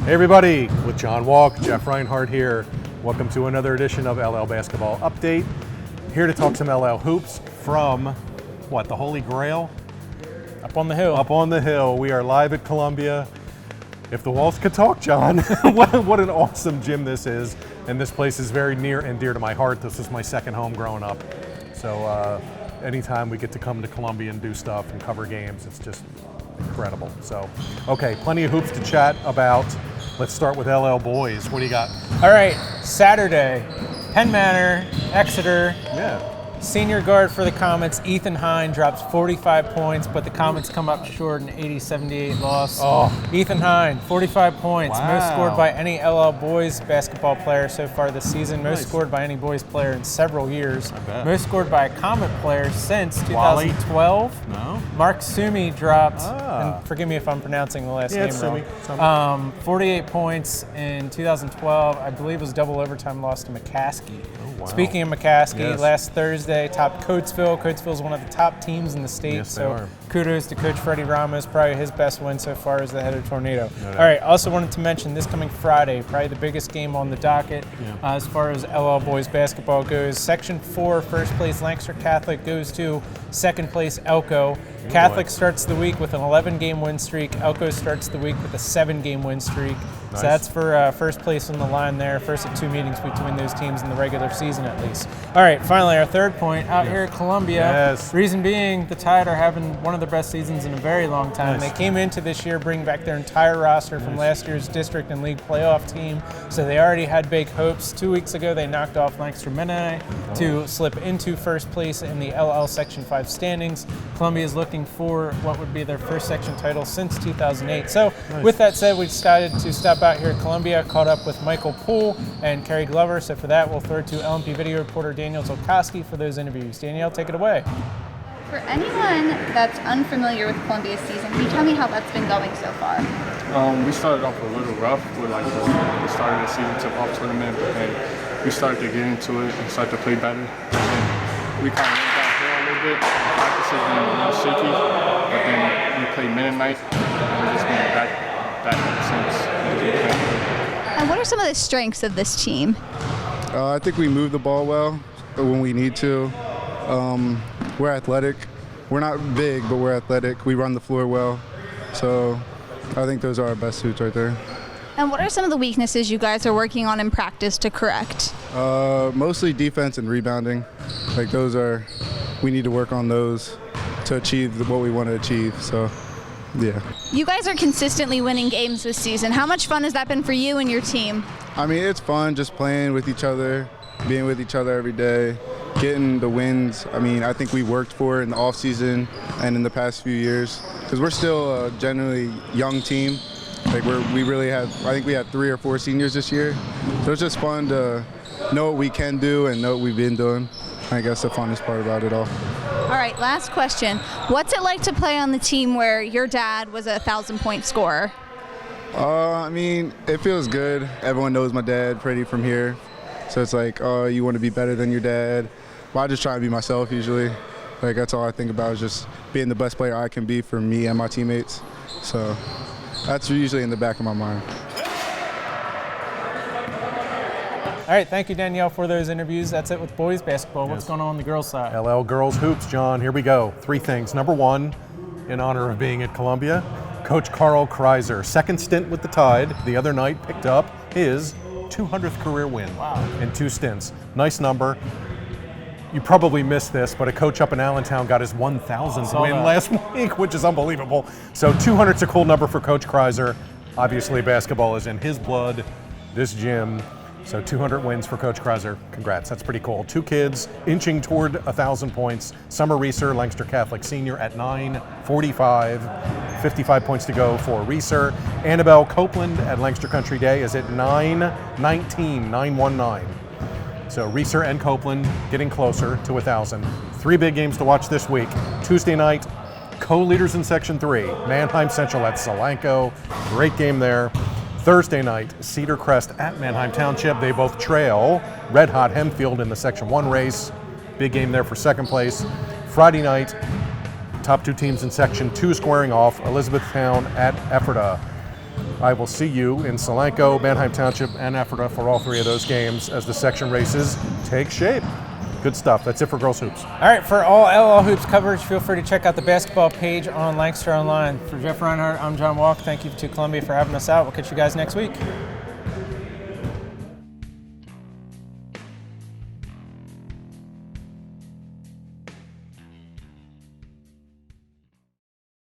Hey everybody, with John Walk, Jeff Reinhardt here. Welcome to another edition of LL Basketball Update. Here to talk some LL hoops from, the Holy Grail? Up on the hill. Up on the hill. We are live at Columbia. If the walls could talk, John, what an awesome gym this is. And this place is very near and dear to my heart. This was my second home growing up. So anytime we get to come to Columbia and do stuff and cover games, it's just incredible. So, okay, plenty of hoops to chat about. Let's start with LL boys. What do you got? All right, Saturday, Penn Manor, Exeter. Yeah. Senior guard for the Comets, Ethan Hine, drops 45 points, but the Comets come up short in 80-78 loss. Oh. Ethan Hine, 45 points, Wow. most scored by any LL boys basketball player so far this season, most Nice. scored by any boys player in several years, I bet. most scored by a Comet player since Wally? 2012. No? Mark Sumi dropped, Ah. and forgive me if I'm pronouncing the last Yeah, name it's wrong. Sumi. 48 points in 2012. I believe it was double overtime loss to McCaskey. Oh, wow. Speaking of McCaskey, Yes. last Thursday topped Coatesville. Coatesville is one of the top teams in the state, Yes, they so are. kudos to Coach Freddie Ramos. Probably his best win so far as the head of Tornado. No doubt. All right, also wanted to mention this coming Friday, probably the biggest game on the docket as far as LL boys basketball goes. Section 4, first place Lancaster Catholic goes to second place Elko. Catholic starts the week with an 11-game win streak. Elko starts the week with a 7-game win streak. Nice. So that's for first place on the line there. First of 2 meetings between those teams in the regular season at least. All right, finally our third point out here at Columbia. Yes. Reason being, the Tide are having one of their best seasons in a very long time. Nice. They came into this year bringing back their entire roster from last year's district and league playoff team. So they already had big hopes. 2 weeks ago, they knocked off Lancaster Mennonite to slip into first place in the LL Section 5 standings. Columbia is looking for what would be their first section title since 2008. So with that said, we decided to stop out here at Columbia, caught up with Michael Poole and Kerry Glover. So for that, we'll throw it to LMP video reporter Daniel Zolkowski for those interviews. Danielle, take it away. For anyone that's unfamiliar with Columbia's season, can you tell me how that's been going so far? We started off a little rough with the start of the season tip-off tournament, but then we started to get into it and start to play better. And we kind of went downhill a little bit. Practice has been a little shaky, but then we played Mennonite, and we're just been back since. And what are some of the strengths of this team? I think we move the ball well when we need to. We're athletic. We're not big, but we're athletic. We run the floor well. So I think those are our best suits right there. And what are some of the weaknesses you guys are working on in practice to correct? Mostly defense and rebounding. We need to work on those to achieve what we want to achieve. So, yeah. You guys are consistently winning games this season. How much fun has that been for you and your team? I mean, it's fun just playing with each other, being with each other every day, getting the wins. I mean, I think we worked for it in the off season and in the past few years because we're still a generally young team. I think we had 3 or 4 seniors this year. So it's just fun to know what we can do and know what we've been doing. I guess the funnest part about it all. All right, last question. What's it like to play on the team where your dad was a 1,000-point scorer? I mean, it feels good. Everyone knows my dad, Freddie, from here. So it's like, oh, you want to be better than your dad. Well, I just try to be myself usually. That's all I think about is just being the best player I can be for me and my teammates. So that's usually in the back of my mind. All right, thank you, Danielle, for those interviews. That's it with boys basketball. What's Yes. going on the girls' side? LL girls hoops, John. Here we go. 3 things. Number 1, in honor of being at Columbia, Coach Carl Kreiser, second stint with the Tide, the other night picked up his 200th career win in 2 stints. Nice number. You probably missed this, but a coach up in Allentown got his 1,000th win last week, which is unbelievable. So 200's a cool number for Coach Kreiser. Obviously, basketball is in his blood, this gym. So 200 wins for Coach Kreiser. Congrats, that's pretty cool. 2 kids inching toward 1,000 points. Summer Reeser, Lancaster Catholic senior at 9:45. 55 points to go for Reeser. Annabelle Copeland at Lancaster Country Day is at 9:19. So Reeser and Copeland getting closer to 1,000. 3 big games to watch this week. Tuesday night, co-leaders in Section 3. Manheim Central at Solanco. Great game there. Thursday night, Cedar Crest at Manheim Township. They both trail Red Hot Hempfield in the Section 1 race. Big game there for second place. Friday night, top 2 teams in Section 2 squaring off. Elizabethtown at Ephrata. I will see you in Solanco, Manheim Township, and Ephrata for all 3 of those games as the section races take shape. Good stuff. That's it for Girls Hoops. All right, for all LL Hoops coverage, feel free to check out the basketball page on Lancaster Online. For Jeff Reinhardt, I'm John Walk. Thank you to Columbia for having us out. We'll catch you guys next week.